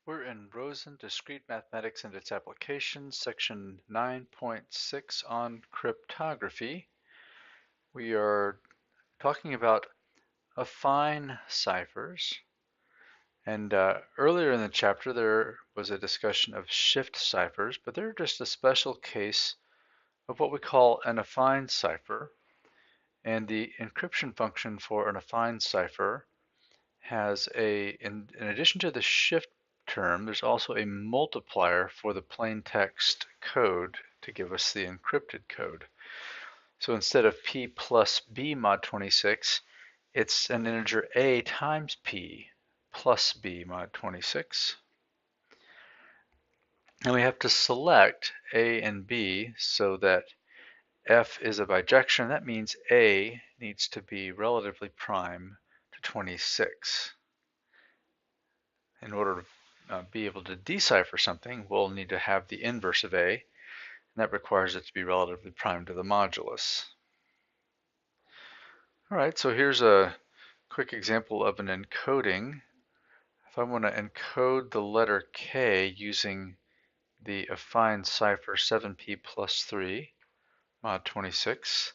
We're in Rosen, Discrete Mathematics and its Applications, section 9.6 on cryptography. We are talking about affine ciphers. And earlier in the chapter, there was a discussion of shift ciphers, but they're just a special case of what we call an affine cipher. And the encryption function for an affine cipher has in addition to the shift term, there's also a multiplier for the plain text code to give us the encrypted code. So instead of p plus b mod 26, it's an integer a times p plus b mod 26. And we have to select a and b so that f is a bijection. That means a needs to be relatively prime to 26. In order to be able to decipher something, we'll need to have the inverse of a, and that requires it to be relatively prime to the modulus. All right, so here's a quick example of an encoding. If I want to encode the letter K using the affine cipher 7p plus 3 mod 26,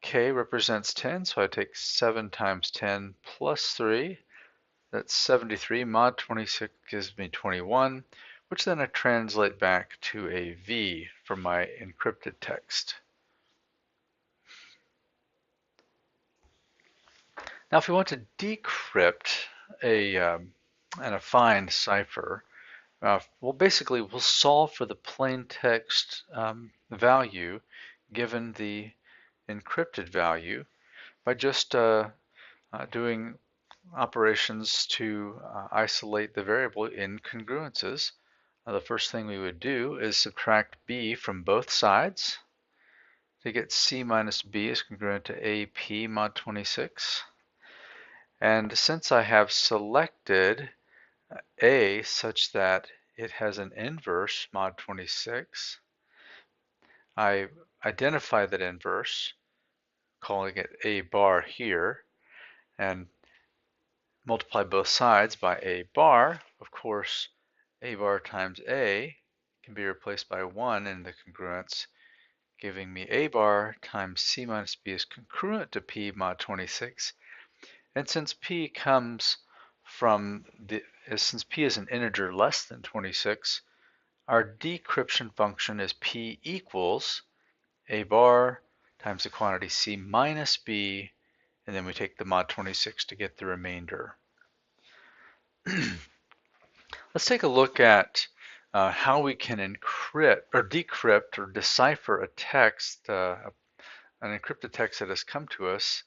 K represents 10, so I take 7 times 10 plus 3. That's 73. Mod 26 gives me 21, which then I translate back to a V for my encrypted text. Now, if we want to decrypt an affine cipher, we'll solve for the plain text value given the encrypted value by just doing operations to isolate the variable incongruences. The first thing we would do is subtract b from both sides to get c minus b is congruent to AP mod 26. And since I have selected a such that it has an inverse mod 26, I identify that inverse, calling it a bar here, and multiply both sides by a bar. Of course, a bar times a can be replaced by 1 in the congruence, giving me a bar times c minus b is congruent to p mod 26. And since p comes from since p is an integer less than 26, our decryption function is p equals a bar times the quantity c minus b, and then we take the mod 26 to get the remainder. Let's take a look at how we can encrypt or decrypt or decipher a text, an encrypted text that has come to us.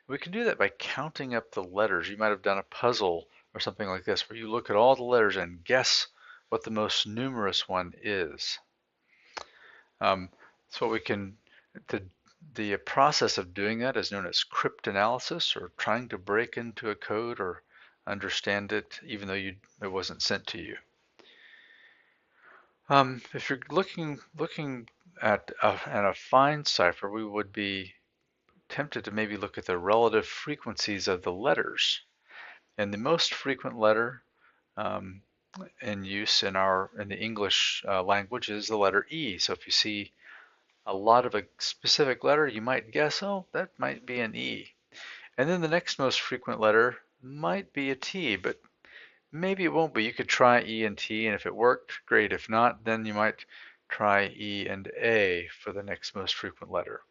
We can do that by counting up the letters. You might have done a puzzle or something like this where you look at all the letters and guess what the most numerous one is. So we can, the process of doing that is known as cryptanalysis, or trying to break into a code or understand it even though it wasn't sent to you. If you're looking at an affine cipher, we would be tempted to maybe look at the relative frequencies of the letters. And the most frequent letter in use in the English language is the letter E. So if you see a lot of a specific letter, you might guess, oh, that might be an E. And then the next most frequent letter might be a T, but maybe it won't be. You could try E and T, and if it worked, great. If not, then you might try E and A for the next most frequent letter.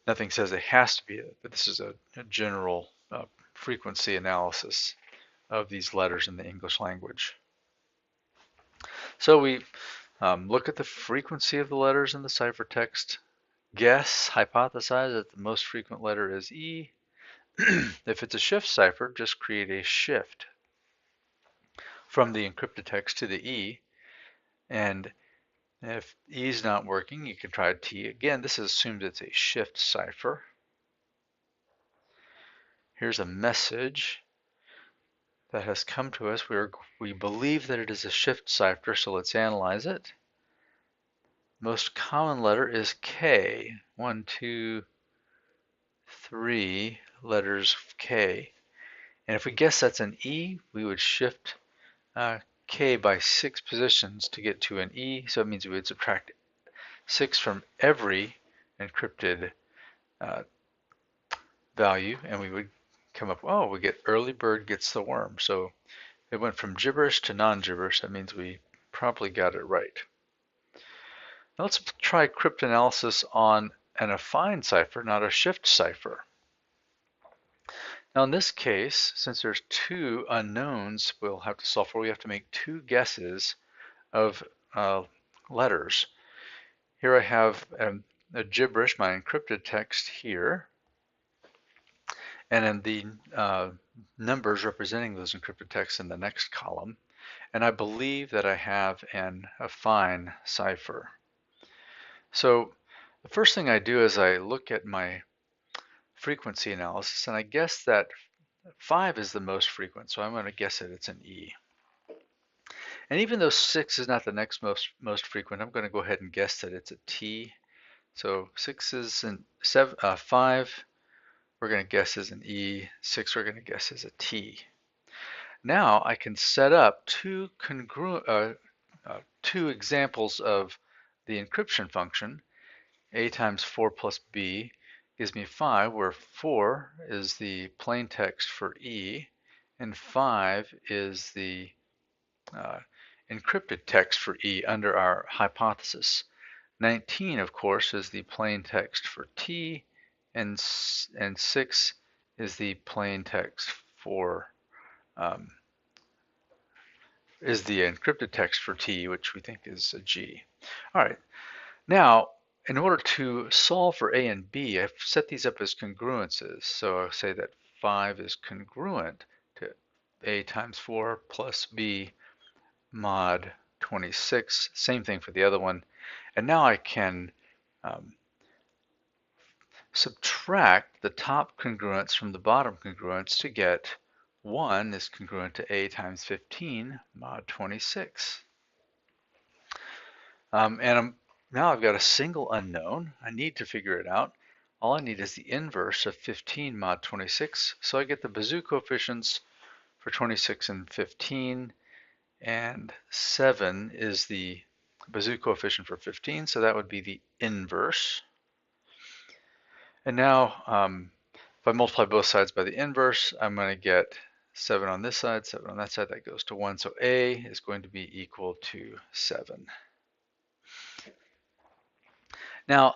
Nothing says it has to be it, but this is a general frequency analysis of these letters in the English language. So we look at the frequency of the letters in the ciphertext, guess, hypothesize that the most frequent letter is E. If it's a shift cipher, just create a shift from the encrypted text to the E. And if E is not working, you can try T again. This assumes it's a shift cipher. Here's a message that has come to us. We believe that it is a shift cipher, so let's analyze it. Most common letter is K. 1, 2, 3 letters K. And if we guess that's an E, we would shift K by 6 positions to get to an E. So it means we would subtract 6 from every encrypted value, and we would come up, oh, we get early bird gets the worm. So it went from gibberish to non-gibberish. That means we probably got it right. Now let's try cryptanalysis on an affine cipher, not a shift cipher. Now in this case, since there's two unknowns we'll have to solve for, we have to make two guesses of letters. Here I have a gibberish, my encrypted text here, and then the numbers representing those encrypted texts in the next column. And I believe that I have an affine cipher. So the first thing I do is I look at my frequency analysis, and I guess that 5 is the most frequent, so I'm going to guess that it's an E. And even though 6 is not the next most frequent, I'm going to go ahead and guess that it's a T. So 6 is an 5 we're going to guess is an E, 6 we're going to guess is a T. Now I can set up two examples of the encryption function. A times 4 plus B gives me 5, where 4 is the plain text for E, and 5 is the encrypted text for E under our hypothesis. 19, of course, is the plain text for T, and 6 is the plain text for is the encrypted text for T, which we think is a G. All right, now in order to solve for A and B, I've set these up as congruences. So I'll say that 5 is congruent to A times 4 plus B mod 26. Same thing for the other one. And now I can subtract the top congruence from the bottom congruence to get 1 is congruent to A times 15 mod 26. Now I've got a single unknown. I need to figure it out. All I need is the inverse of 15 mod 26. So I get the Bezout coefficients for 26 and 15, and 7 is the Bezout coefficient for 15, so that would be the inverse. And now if I multiply both sides by the inverse, I'm going to get 7 on this side, 7 on that side. That goes to 1, so A is going to be equal to 7. Now,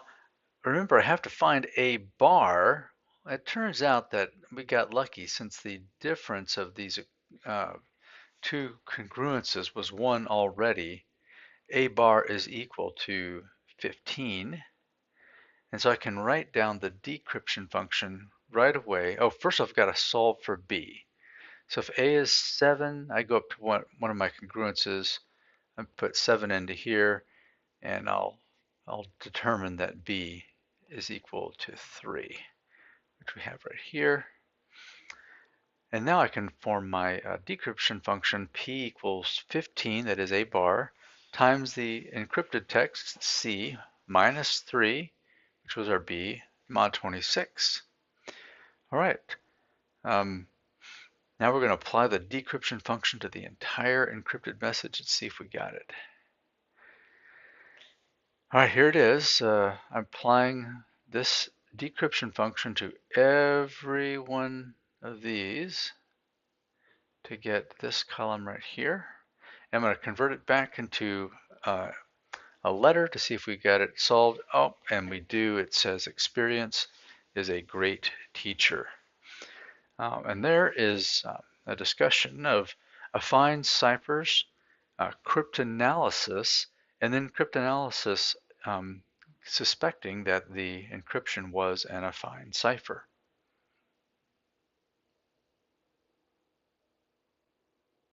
remember, I have to find A bar. It turns out that we got lucky, since the difference of these two congruences was 1 already. A bar is equal to 15. And so I can write down the decryption function right away. Oh, first I've got to solve for B. So if A is 7, I go up to one of my congruences and put 7 into here, and I'll determine that B is equal to 3, which we have right here. And now I can form my decryption function P equals 15, that is A bar, times the encrypted text C minus 3, which was our B, mod 26. All right. Now we're going to apply the decryption function to the entire encrypted message and see if we got it. All right, here it is. I'm applying this decryption function to every one of these to get this column right here. I'm going to convert it back into a letter to see if we got it solved. Oh, and we do. It says experience is a great teacher. And there is a discussion of affine ciphers, cryptanalysis, and then cryptanalysis suspecting that the encryption was an affine cipher.